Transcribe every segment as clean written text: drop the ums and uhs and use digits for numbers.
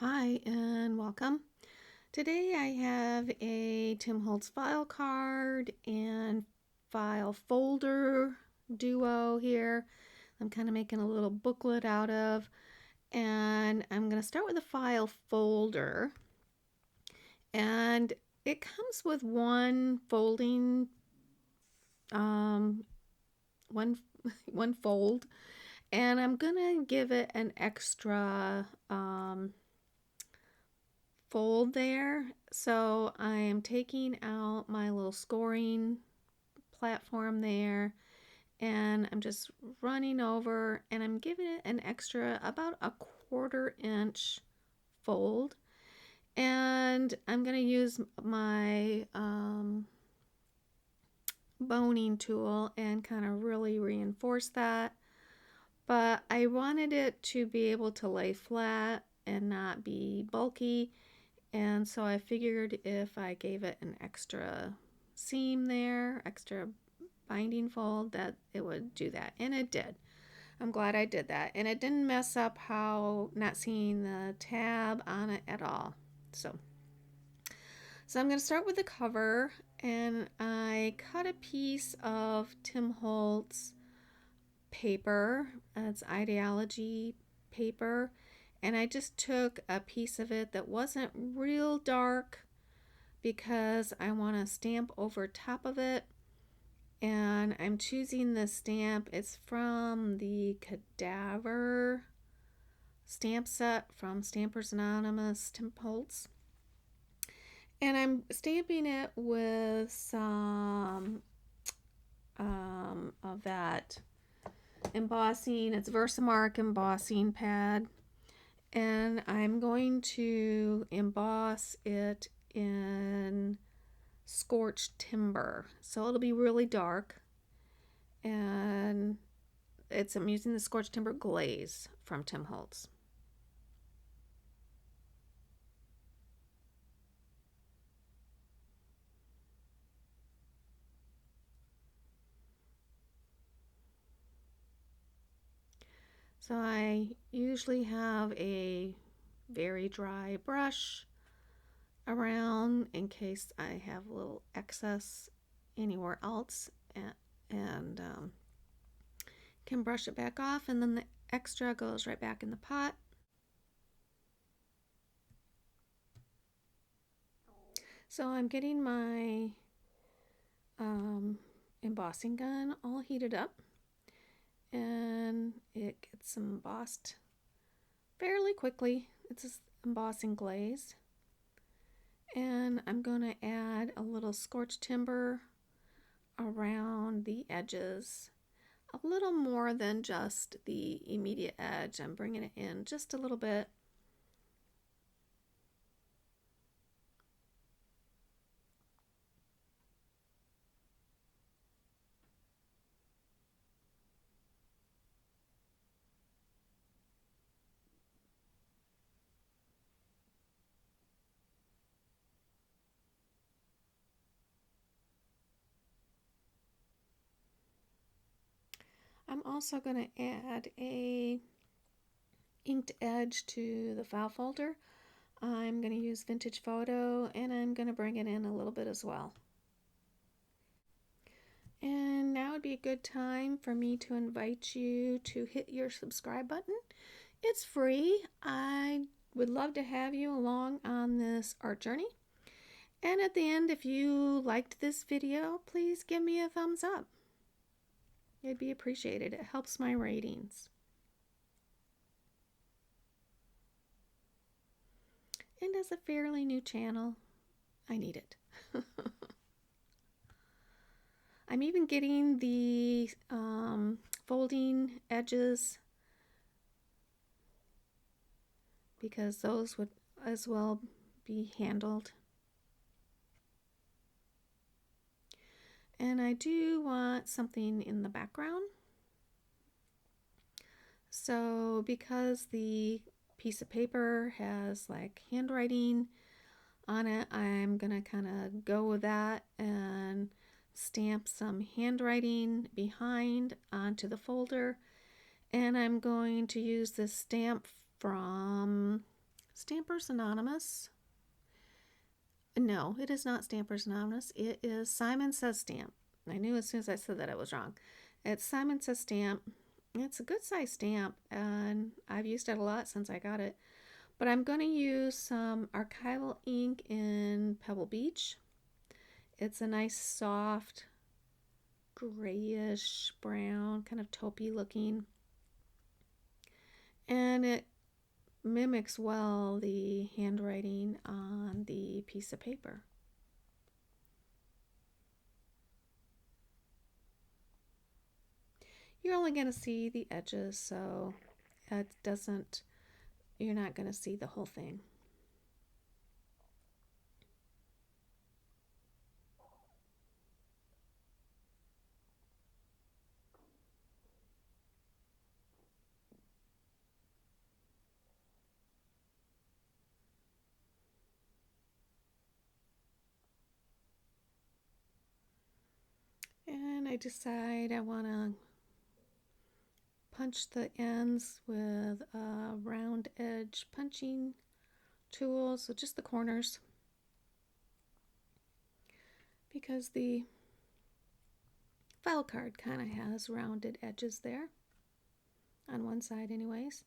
Hi and welcome. Today I have a Tim Holtz file card and file folder duo here. I'm kind of making a little booklet out of, and I'm going to start with a file folder, and it comes with one folding, one one fold, and I'm gonna give it an extra fold there. So I am taking out my little scoring platform there, and I'm just running over, and I'm giving it an extra about a 1/4 inch fold. And I'm going to use my boning tool and kind of really reinforce that. But I wanted it to be able to lay flat and not be bulky. And so I figured if I gave it an extra seam there, extra binding fold, that it would do that. And it did. I'm glad I did that. And it didn't mess up how not seeing the tab on it at all. So I'm going to start with the cover, and I cut a piece of Tim Holtz paper. It's Idea-ology paper. And I just took a piece of it that wasn't real dark because I want to stamp over top of it. And I'm choosing this stamp. It's from the Cadaver stamp set from Stampers Anonymous, Tim Holtz. And I'm stamping it with some of that embossing. It's Versamark embossing pad. And I'm going to emboss it in scorched timber, so it'll be really dark. And I'm using the scorched timber glaze from Tim Holtz. So I usually have a very dry brush around in case I have a little excess anywhere else, and can brush it back off, and then the extra goes right back in the pot. So I'm getting my embossing gun all heated up, and it gets embossed fairly quickly. It's just embossing glaze. And I'm going to add a little scorched timber around the edges, a little more than just the immediate edge. I'm bringing it in just a little bit. I'm also going to add a inked edge to the file folder. I'm going to use Vintage Photo, and I'm going to bring it in a little bit as well. And now would be a good time for me to invite you to hit your subscribe button. It's free. I would love to have you along on this art journey. And at the end, if you liked this video, please give me a thumbs up. It'd be appreciated. It helps my ratings. And as a fairly new channel, I need it. I'm even getting the folding edges, because those would as well be handled. And I do want something in the background. So because the piece of paper has like handwriting on it, I'm gonna kind of go with that and stamp some handwriting behind onto the folder. And I'm going to use this stamp from Stampers Anonymous. No, it is not Stampers Anonymous. It is Simon Says Stamp. I knew as soon as I said that I was wrong. It's Simon Says Stamp. It's a good size stamp, and I've used it a lot since I got it. But I'm going to use some Archival Ink in Pebble Beach. It's a nice soft grayish brown, kind of taupey looking, and it mimics well the handwriting on the piece of paper. You're only going to see the edges, so you're not going to see the whole thing. And I decide I want to punch the ends with a round edge punching tool, so just the corners, because the file card kind of has rounded edges there on one side anyways.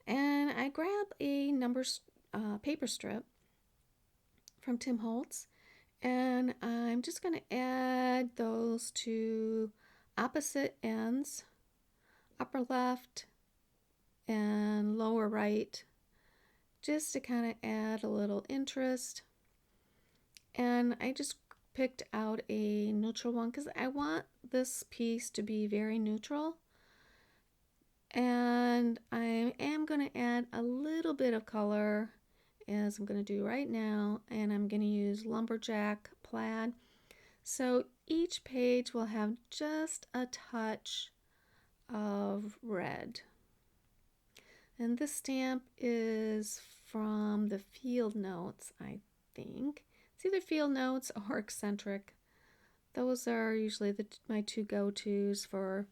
And I grab a paper strip from Tim Holtz, and I'm just going to add those to opposite ends, upper left and lower right, just to kind of add a little interest. And I just picked out a neutral one because I want this piece to be very neutral. And I am going to add a little bit of color, as I'm going to do right now, and I'm going to use lumberjack plaid. So each page will have just a touch of red. And this stamp is from the Field Notes, I think. It's either Field Notes or Eccentric. Those are usually my two go-tos for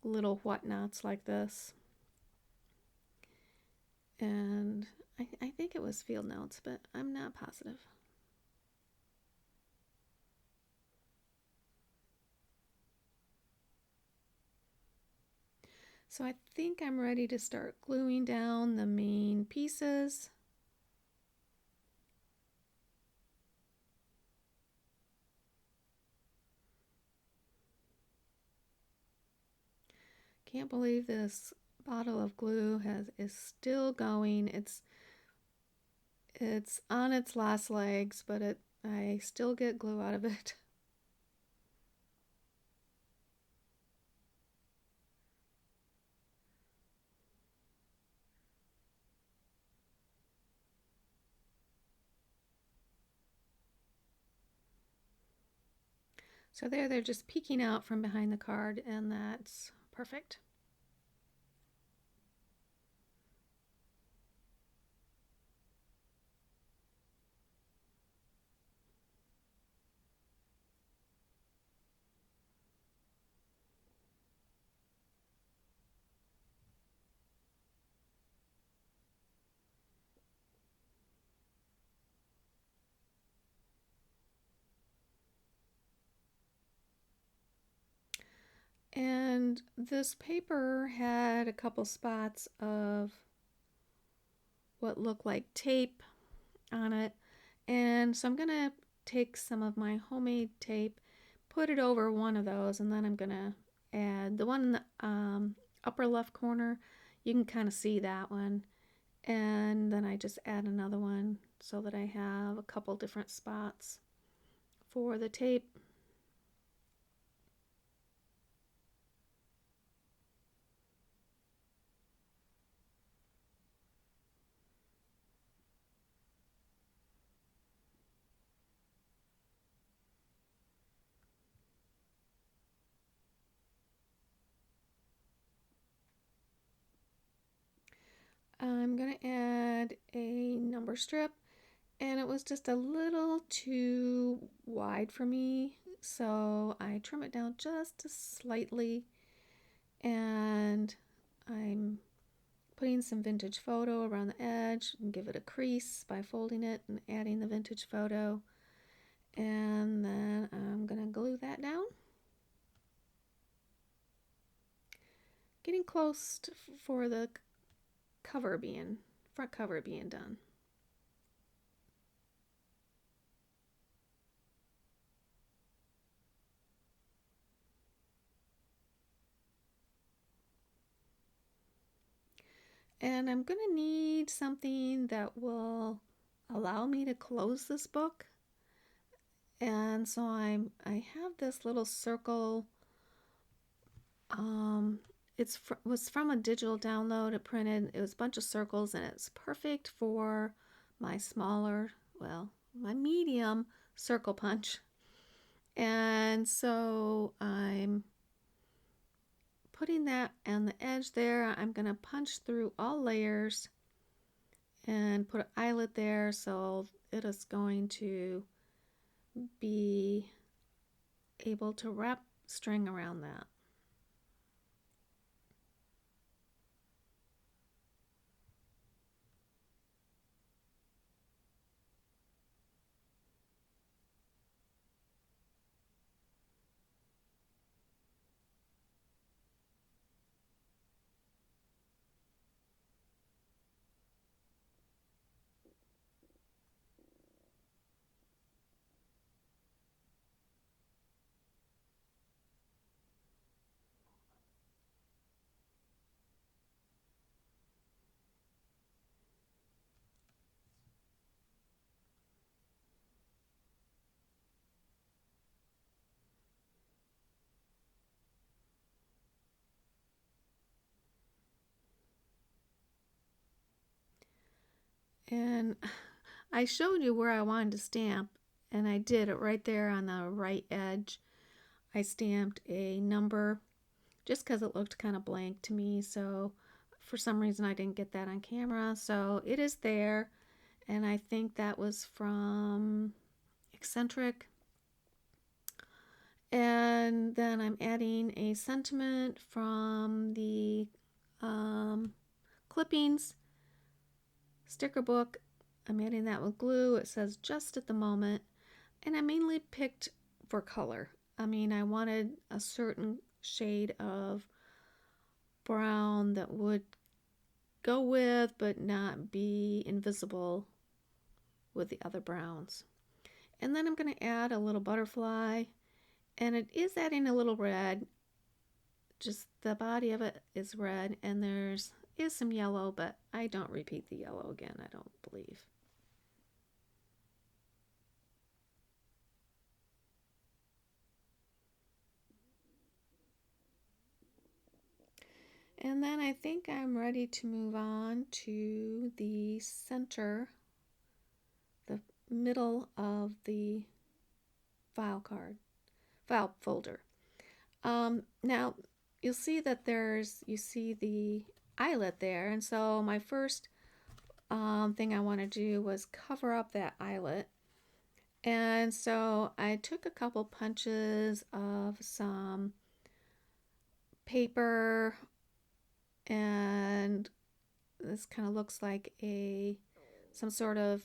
little whatnots like this. And I think it was Field Notes, but I'm not positive. So I think I'm ready to start gluing down the main pieces. Can't believe this bottle of glue is still going. It's on its last legs, but I still get glue out of it. So there, they're just peeking out from behind the card, and that's perfect. And this paper had a couple spots of what looked like tape on it, and so I'm gonna take some of my homemade tape, put it over one of those, and then I'm gonna add the one in the upper left corner. You can kind of see that one, and then I just add another one so that I have a couple different spots for the tape. I'm going to add a number strip, and it was just a little too wide for me, so I trim it down just slightly, and I'm putting some vintage photo around the edge and give it a crease by folding it and adding the vintage photo. And then I'm going to glue that down. Getting close for the cover being, front cover being done. And I'm going to need something that will allow me to close this book. And so I have this little circle. Was from a digital download. It printed. It was a bunch of circles, and it's perfect for my smaller, well, my medium circle punch. And so I'm putting that on the edge there. I'm going to punch through all layers and put an eyelet there, so it is going to be able to wrap string around that. And I showed you where I wanted to stamp, and I did it right there on the right edge. I stamped a number just because it looked kind of blank to me, so for some reason I didn't get that on camera. So it is there, and I think that was from Eccentric. And then I'm adding a sentiment from the clippings sticker book. I'm adding that with glue. It says just at the moment, and I mainly picked for color. I mean, I wanted a certain shade of brown that would go with but not be invisible with the other browns. And then I'm going to add a little butterfly, and it is adding a little red. Just the body of it is red, and there's is some yellow, but I don't repeat the yellow again, I don't believe. And then I think I'm ready to move on to the center, the middle of the file folder. Now you'll see that you see the eyelet there, and so my first thing I want to do was cover up that eyelet. And so I took a couple punches of some paper, and this kind of looks like some sort of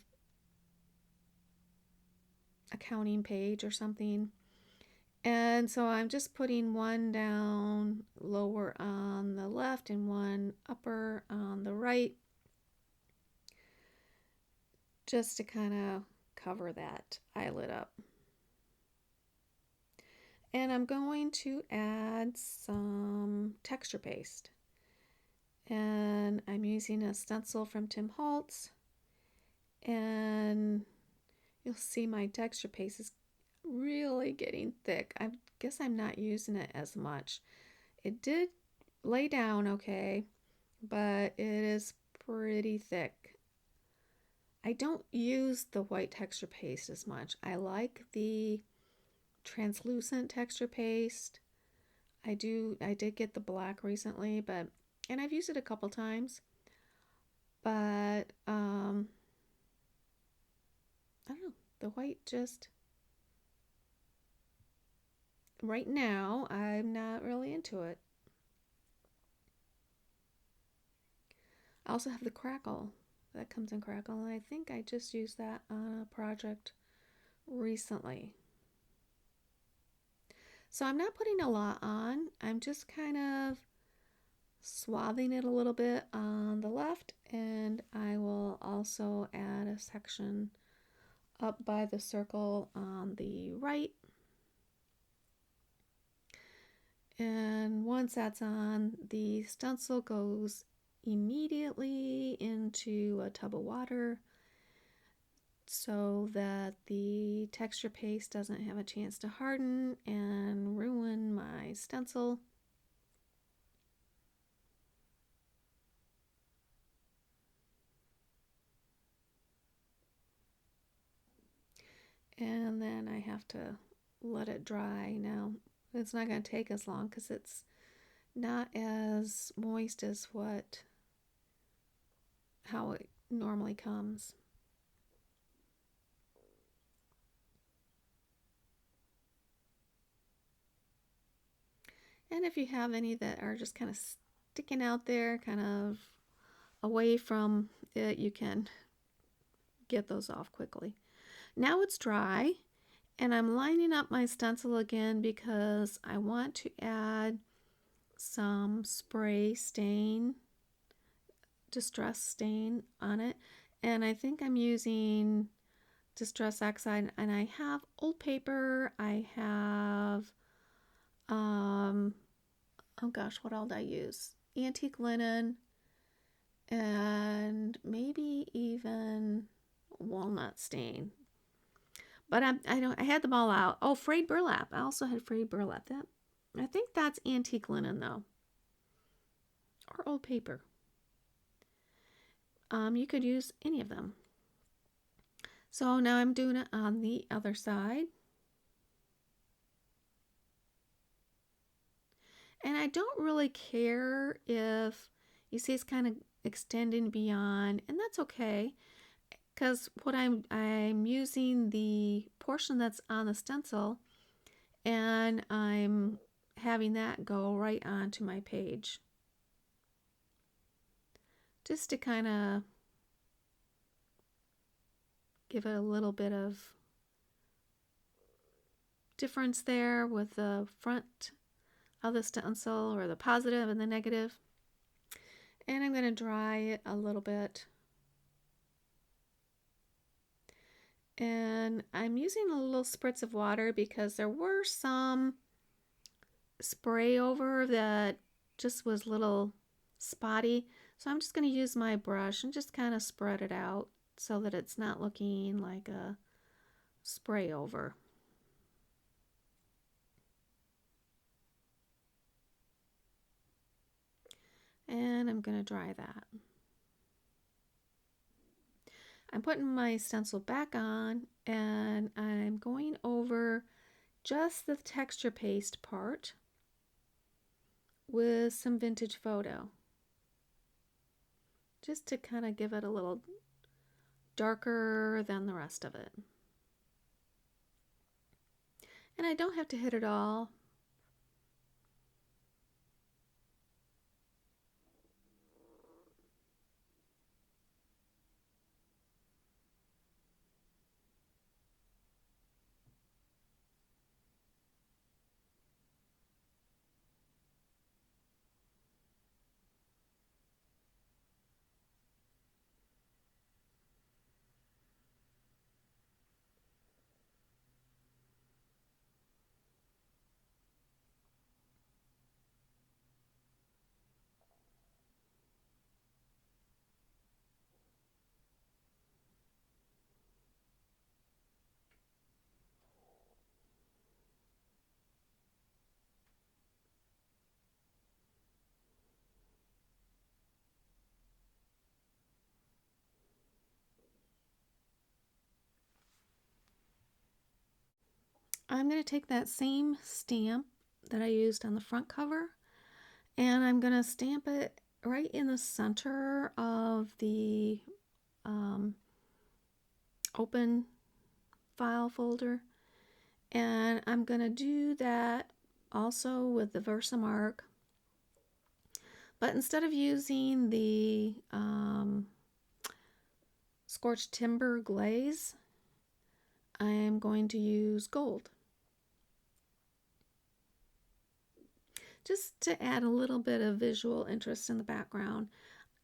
accounting page or something. And so I'm just putting one down lower on the left and one upper on the right, just to kind of cover that eyelet up. And I'm going to add some texture paste. And I'm using a stencil from Tim Holtz. And you'll see my texture paste is really getting thick. I guess I'm not using it as much. It did lay down okay, but it is pretty thick. I don't use the white texture paste as much. I like the translucent texture paste. I did get the black recently, and I've used it a couple times, but I don't know, the white just, right now, I'm not really into it. I also have the crackle that comes in crackle, and I think I just used that on a project recently. So I'm not putting a lot on. I'm just kind of swathing it a little bit on the left, and I will also add a section up by the circle on the right. And once that's on, the stencil goes immediately into a tub of water so that the texture paste doesn't have a chance to harden and ruin my stencil. And then I have to let it dry. Now, it's not going to take as long because it's not as moist as how it normally comes. And if you have any that are just kind of sticking out there, kind of away from it, you can get those off quickly. Now it's dry, and I'm lining up my stencil again because I want to add some spray stain, distress stain on it. And I think I'm using Distress Oxide, and I have old paper, I have oh gosh, what all did I use? Antique linen, and maybe even walnut stain. But I had them all out. Oh, frayed burlap. I also had frayed burlap. I think that's antique linen though, or old paper. You could use any of them. So now I'm doing it on the other side. And I don't really care if you see it's kind of extending beyond, and that's okay, because what I'm using the portion that's on the stencil, and I'm having that go right onto my page, just to kind of give it a little bit of difference there with the front of the stencil, or the positive and the negative. And I'm going to dry it a little bit. And I'm using a little spritz of water because there were some spray over that just was a little spotty. So I'm just going to use my brush and just kind of spread it out so that it's not looking like a spray over. And I'm going to dry that. I'm putting my stencil back on, and I'm going over just the texture paste part with some vintage photo, just to kind of give it a little darker than the rest of it. And I don't have to hit it all. I'm going to take that same stamp that I used on the front cover, and I'm going to stamp it right in the center of the open file folder. And I'm going to do that also with the Versamark, But instead of using the scorched timber glaze, I am going to use gold. Just to add a little bit of visual interest in the background.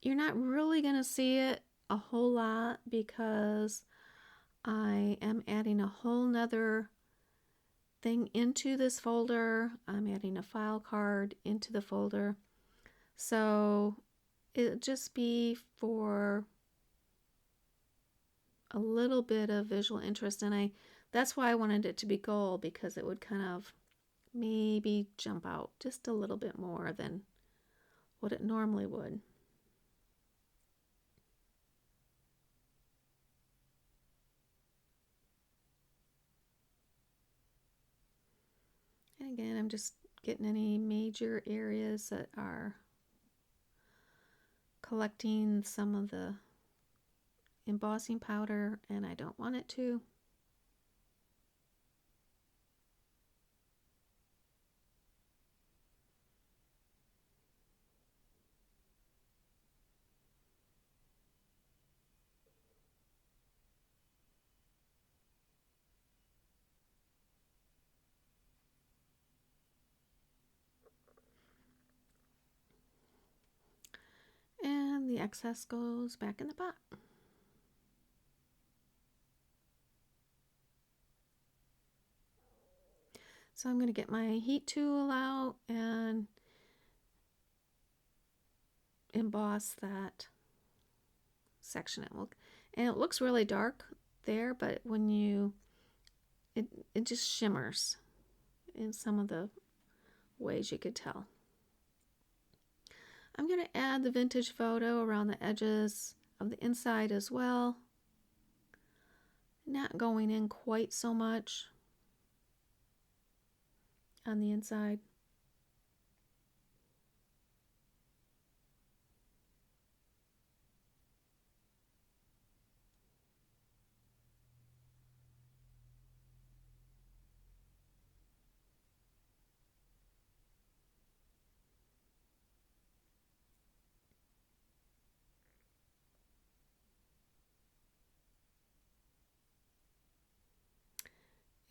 You're not really going to see it a whole lot because I am adding a whole nother thing into this folder. I'm adding a file card into the folder. So it'll just be for a little bit of visual interest, and that's why I wanted it to be gold, because it would kind of maybe jump out just a little bit more than what it normally would. And again, I'm just getting any major areas that are collecting some of the embossing powder and I don't want it to. And the excess goes back in the pot. So I'm going to get my heat tool out and emboss that section. And it looks really dark there, but when it just shimmers in some of the ways you could tell. I'm going to add the vintage photo around the edges of the inside as well. Not going in quite so much on the inside.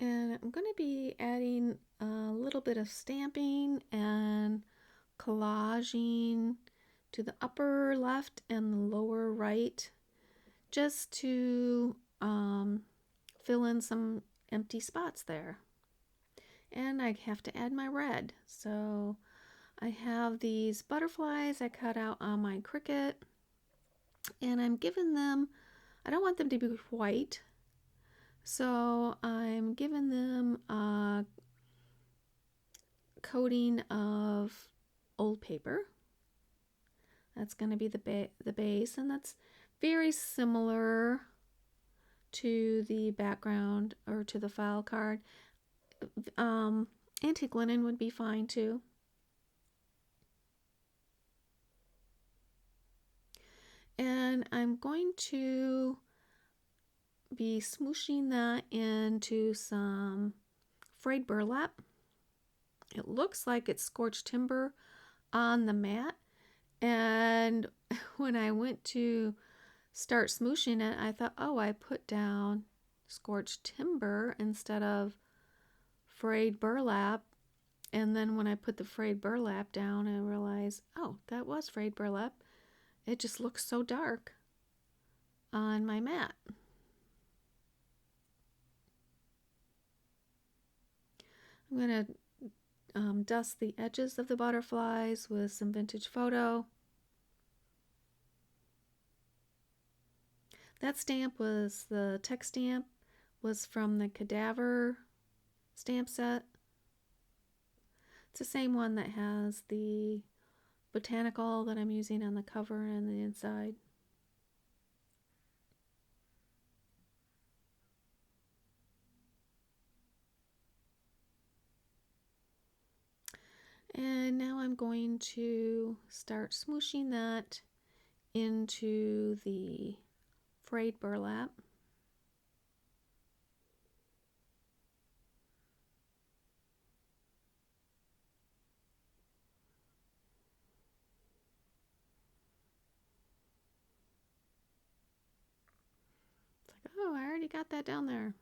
And I'm going to be adding a little bit of stamping and collaging to the upper left and the lower right, just to fill in some empty spots there. And I have to add my red. So I have these butterflies I cut out on my Cricut, and I'm giving them, I don't want them to be white, so I'm giving them a coating of old paper. That's going to be the base, and that's very similar to the background or to the file card. Antique linen would be fine too. And I'm going to be smooshing that into some frayed burlap. It looks like it's scorched timber on the mat, and when I went to start smooshing it, I thought, oh, I put down scorched timber instead of frayed burlap. And then when I put the frayed burlap down, I realized, oh, that was frayed burlap. It just looks so dark on my mat. I'm going to dust the edges of the butterflies with some vintage photo. That stamp was, the text stamp was from the Cadaver stamp set. It's the same one that has the botanical that I'm using on the cover and the inside. And now I'm going to start smooshing that into the frayed burlap. got that down there.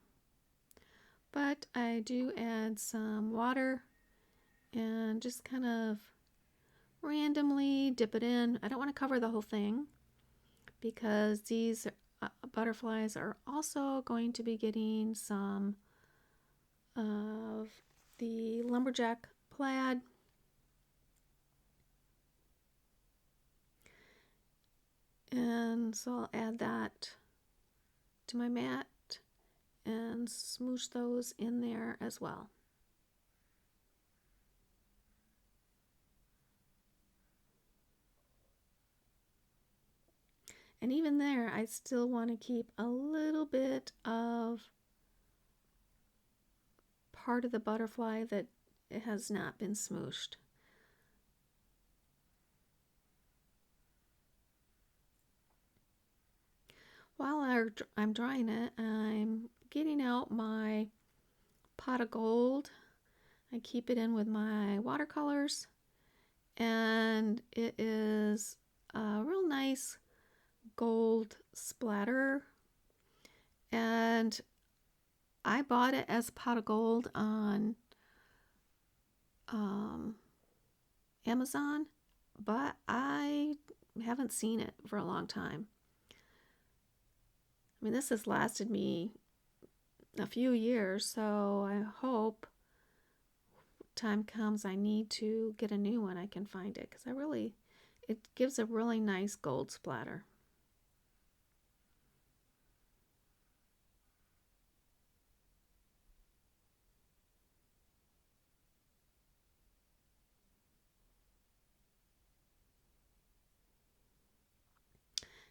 But I do add some water and just kind of randomly dip it in. I don't want to cover the whole thing because these butterflies are also going to be getting some of the lumberjack plaid. And so I'll add that to my mat and smoosh those in there as well. And even there, I still want to keep a little bit of part of the butterfly that it has not been smooshed. While I'm drying it, I'm getting out my pot of gold. I keep it in with my watercolors, and it is a real nice gold splatter, and I bought it as a pot of gold on Amazon, but I haven't seen it for a long time. I mean, this has lasted me a few years, so I hope time comes I need to get a new one, I can find it, because it gives a really nice gold splatter.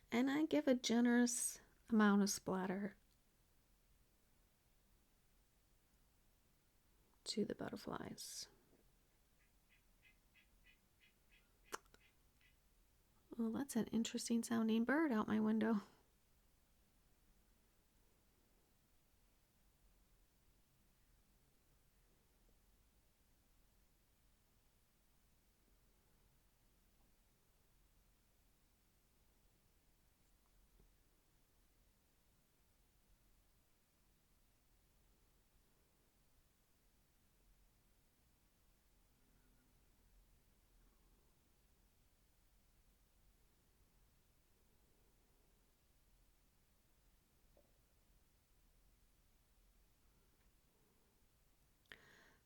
And I give a generous amount of splatter to the butterflies. Well, that's an interesting sounding bird out my window.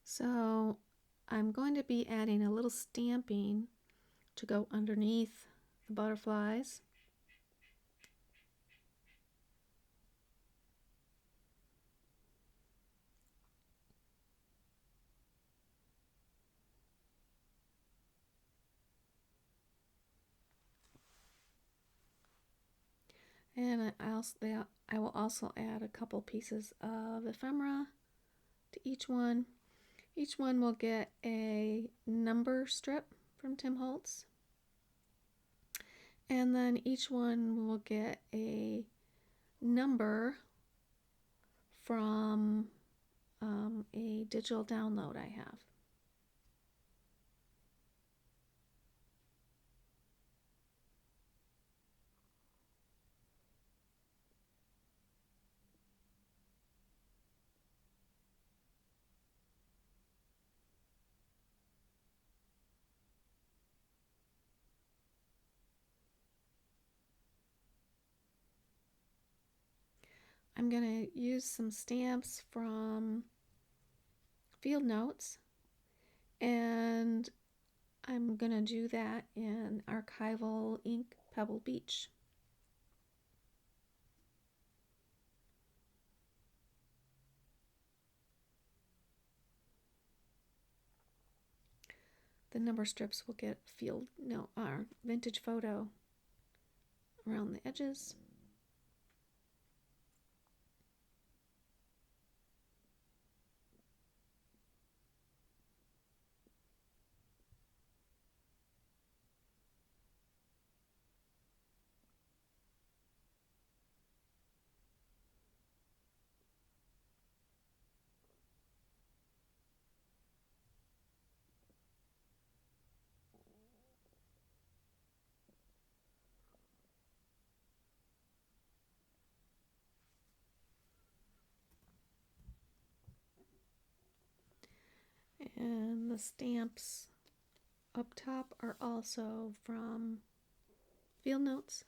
So I'm going to be adding a little stamping to go underneath the butterflies. And I will also add a couple pieces of ephemera to each one. Each one will get a number strip from Tim Holtz. And then each one will get a number from a digital download I have. I'm going to use some stamps from Field Notes, and I'm going to do that in Archival Ink Pebble Beach. The number strips will get vintage photo around the edges. And the stamps up top are also from Field Notes.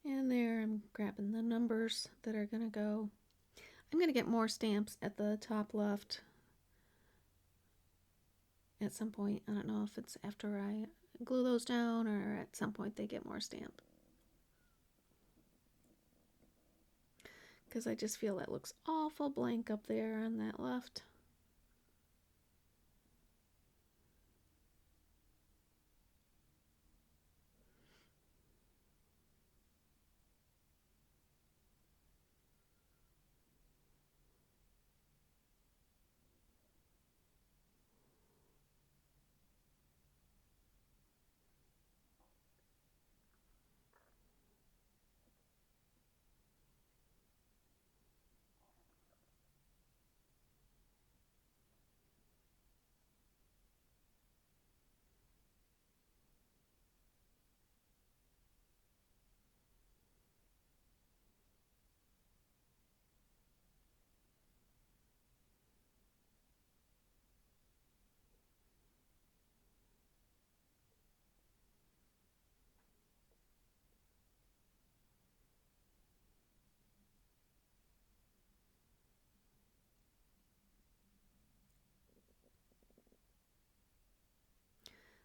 And there I'm grabbing the numbers that are going to go. I'm going to get more stamps at the top left at some point. I don't know if it's after I glue those down or at some point they get more stamp. Because I just feel that looks awful blank up there on that left.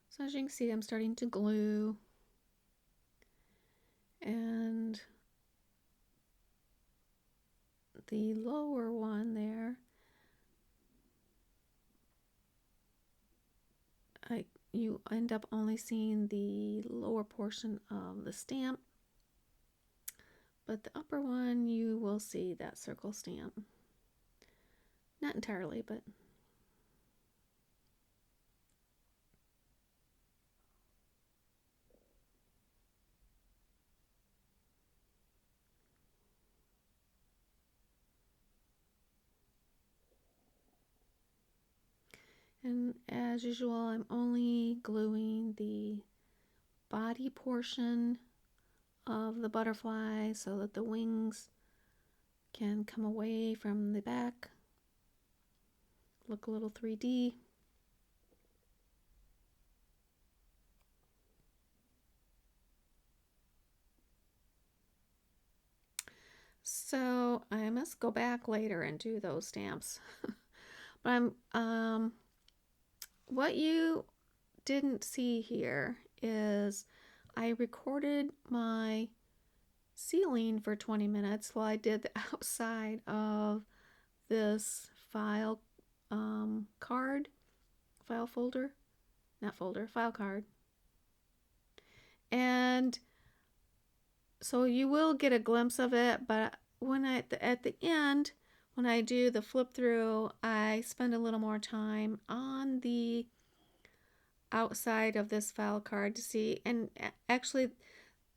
So as you can see, I'm starting to glue, and the lower one there, you end up only seeing the lower portion of the stamp, but the upper one you will see that circle stamp. Not entirely, but and as usual, I'm only gluing the body portion of the butterfly so that the wings can come away from the back, look a little 3D. So I must go back later and do those stamps. But what you didn't see here is I recorded my ceiling for 20 minutes while I did the outside of this file card, file folder, not folder, file card. And so you will get a glimpse of it, but when at the end, when I do the flip through, I spend a little more time on the outside of this file card to see. And actually,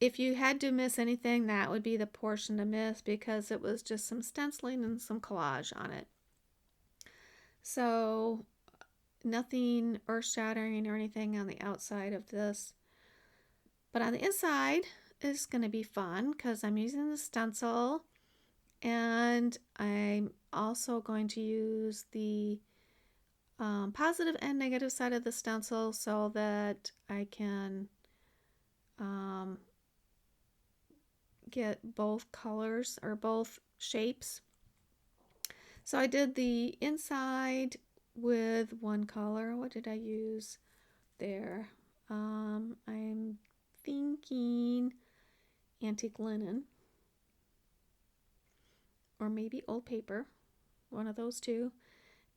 if you had to miss anything, that would be the portion to miss because it was just some stenciling and some collage on it. So nothing earth-shattering or anything on the outside of this. But on the inside, it's going to be fun because I'm using the stencil, and I'm also going to use the positive and negative side of the stencil so that I can get both colors or both shapes. So I did the inside with one color. What did I use there? I'm thinking antique linen or maybe old paper, one of those two.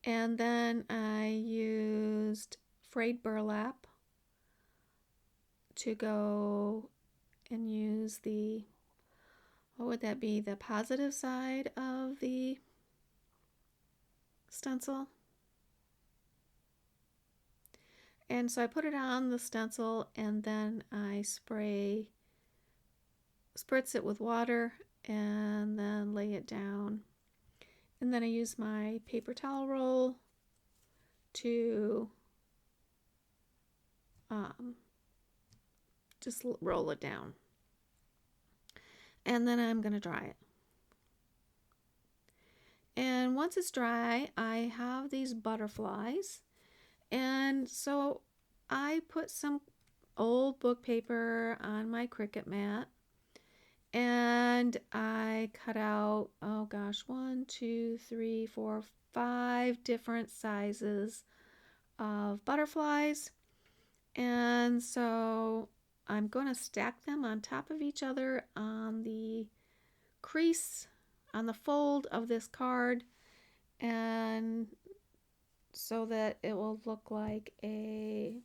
And then I used frayed burlap to go and use the, what would that be, the positive side of the stencil. And so I put it on the stencil and then I spritz it with water and then lay it down. And then I use my paper towel roll to just roll it down. And then I'm going to dry it. And once it's dry, I have these butterflies. And so I put some old book paper on my Cricut mat. And I cut out, oh gosh, 1, 2, 3, 4, 5 different sizes of butterflies. And so I'm going to stack them on top of each other on the crease, on the fold of this card, and so that it will look like a,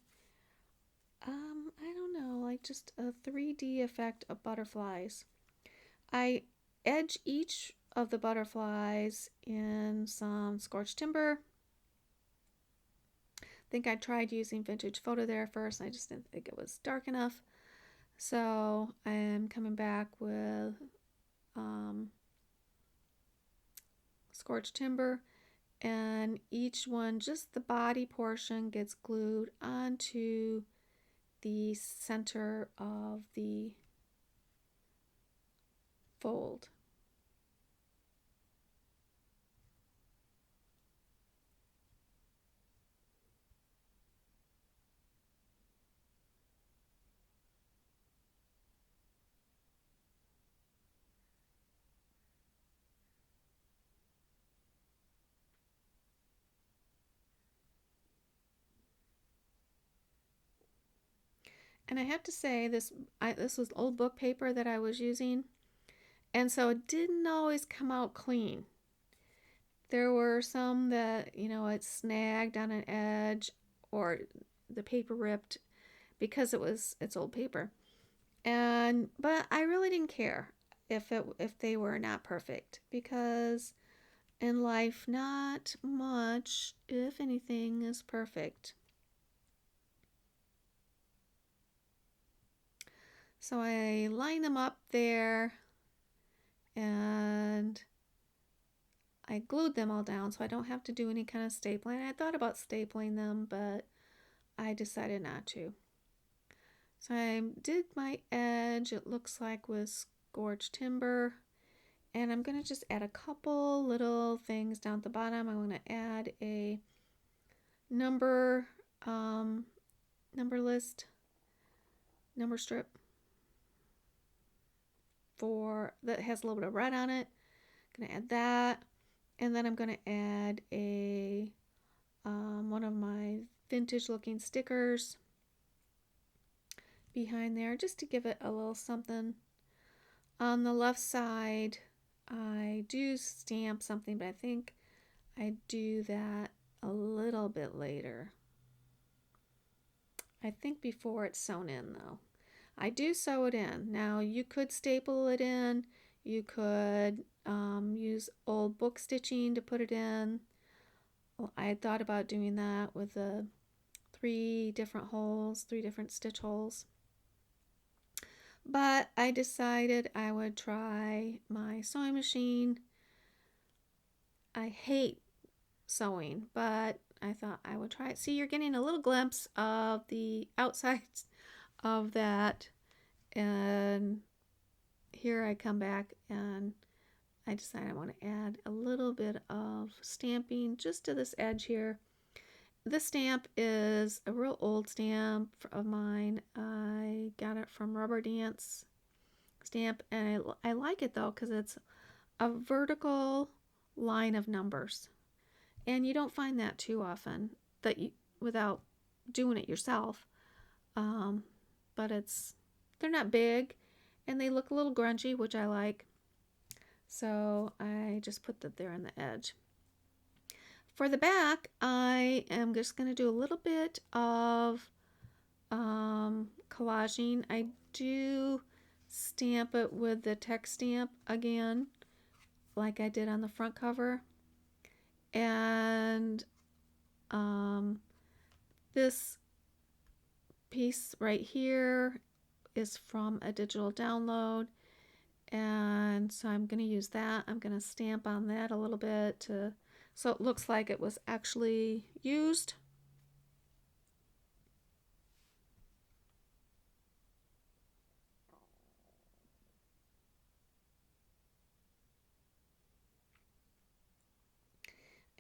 I don't know, like just a 3D effect of butterflies. I edge each of the butterflies in some scorched timber. I think I tried using vintage photo there first. I just didn't think it was dark enough. So I'm coming back with scorched timber, and each one, just the body portion, gets glued onto the center of the fold. And I have to say, this was old book paper that I was using, and so it didn't always come out clean. There were some that, it snagged on an edge or the paper ripped because it's old paper. But I really didn't care if they were not perfect, because in life not much, if anything, is perfect. So I line them up there and I glued them all down so I don't have to do any kind of stapling. I thought about stapling them, but I decided not to. So I did my edge, it looks like, with scorched timber. And I'm going to just add a couple little things down at the bottom. I'm going to add a number strip that has a little bit of red on it. I'm going to add that. And then I'm going to add a one of my vintage looking stickers behind there, just to give it a little something. On the left side, I do stamp something, but I think I do that a little bit later. I think before it's sewn in, though. I do sew it in. Now, you could staple it in. You could use old book stitching to put it in. Well, I had thought about doing that with the 3 different stitch holes. But I decided I would try my sewing machine. I hate sewing, but I thought I would try it. See, you're getting a little glimpse of the outsides of that. And here I come back and I decided I want to add a little bit of stamping just to this edge here. This stamp is a real old stamp of mine. I got it from Rubber Dance Stamp, and I like it though because it's a vertical line of numbers, and you don't find that too often without doing it yourself. But they're not big, and they look a little grungy, which I like. So I just put that there on the edge. For the back, I am just going to do a little bit of collaging. I do stamp it with the text stamp again, like I did on the front cover. And this piece right here is from a digital download, and so I'm going to use that. I'm going to stamp on that a little bit so it looks like it was actually used.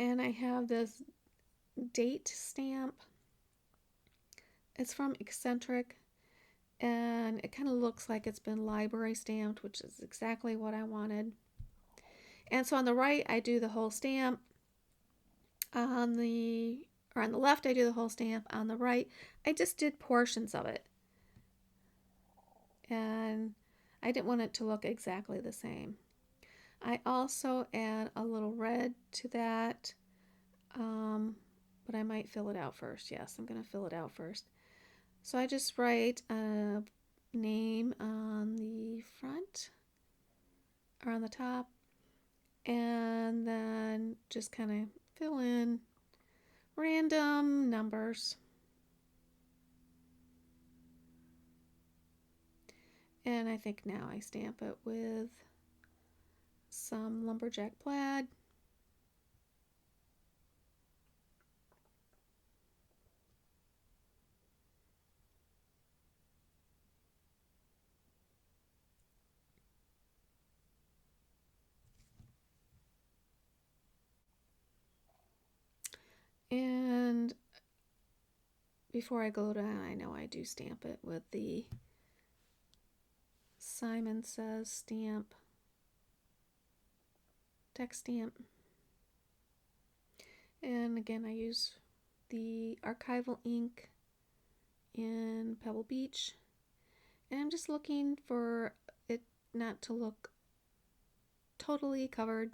And I have this date stamp. It's from Eccentric, and it kind of looks like it's been library stamped, which is exactly what I wanted. And so on the right, I do the whole stamp. On the left, I do the whole stamp. On the right, I just did portions of it. And I didn't want it to look exactly the same. I also add a little red to that, but I might fill it out first. Yes, I'm going to fill it out first. So I just write a name on the front or on the top, and then just kind of fill in random numbers. And I think now I stamp it with some lumberjack plaid. And before I go down, I know I do stamp it with the Simon Says stamp, text stamp. And again, I use the Archival Ink in Pebble Beach. And I'm just looking for it not to look totally covered.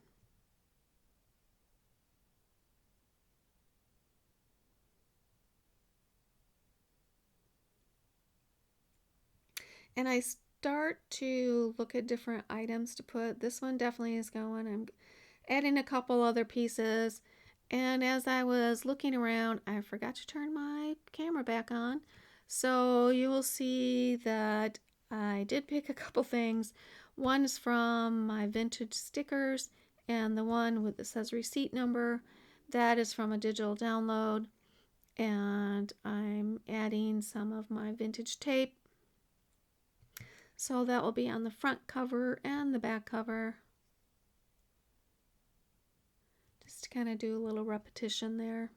And I start to look at different items to put. This one definitely is going. I'm adding a couple other pieces. And as I was looking around, I forgot to turn my camera back on. So you will see that I did pick a couple things. One is from my vintage stickers, and the one with that says receipt number, that is from a digital download. And I'm adding some of my vintage tape. So that will be on the front cover and the back cover. Just to kind of do a little repetition there.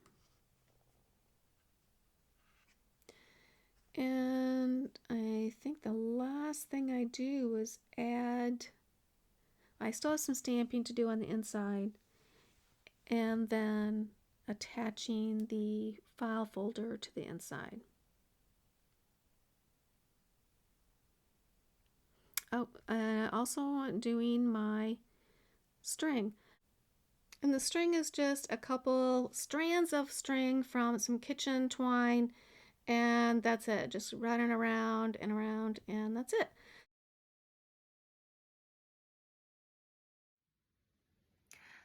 And I think the last thing I do is add, I still have some stamping to do on the inside, and then attaching the file folder to the inside. Oh, also doing my string. And the string is just a couple strands of string from some kitchen twine, and that's it. Just running around and around, and that's it.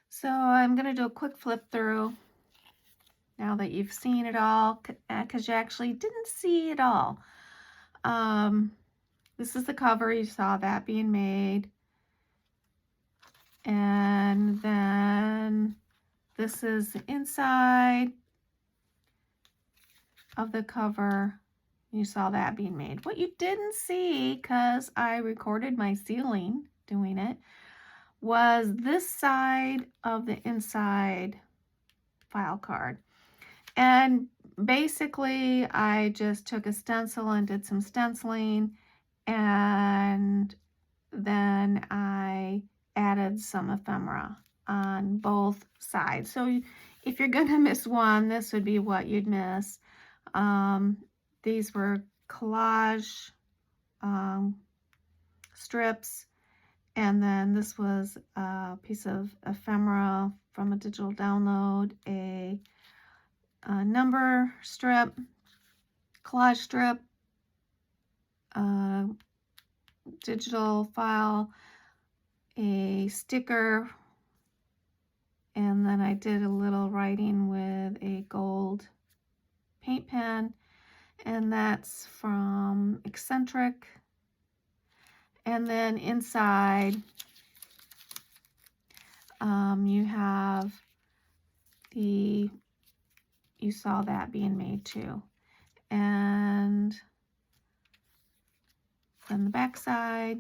So I'm going to do a quick flip through now that you've seen it all, because you actually didn't see it all. This is the cover. You saw that being made. And then this is the inside of the cover. You saw that being made. What you didn't see, because I recorded my ceiling doing it, was this side of the inside file card. And basically, I just took a stencil and did some stenciling, and then I added some ephemera on both sides. So if you're going to miss one, this would be what you'd miss. These were collage strips, and then this was a piece of ephemera from a digital download, a number strip, collage strip, digital file, a sticker, and then I did a little writing with a gold paint pen. and that's from Eccentric. And then inside, you have you saw that being made too. And on the back side,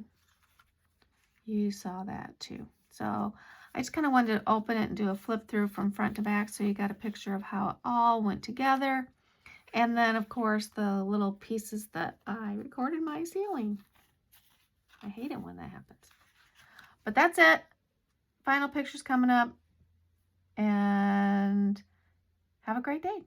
you saw that too. So I just kind of wanted to open it and do a flip through from front to back so you got a picture of how it all went together. And then, of course, the little pieces that I recorded my ceiling. I hate it when that happens. But that's it. Final pictures coming up. And have a great day.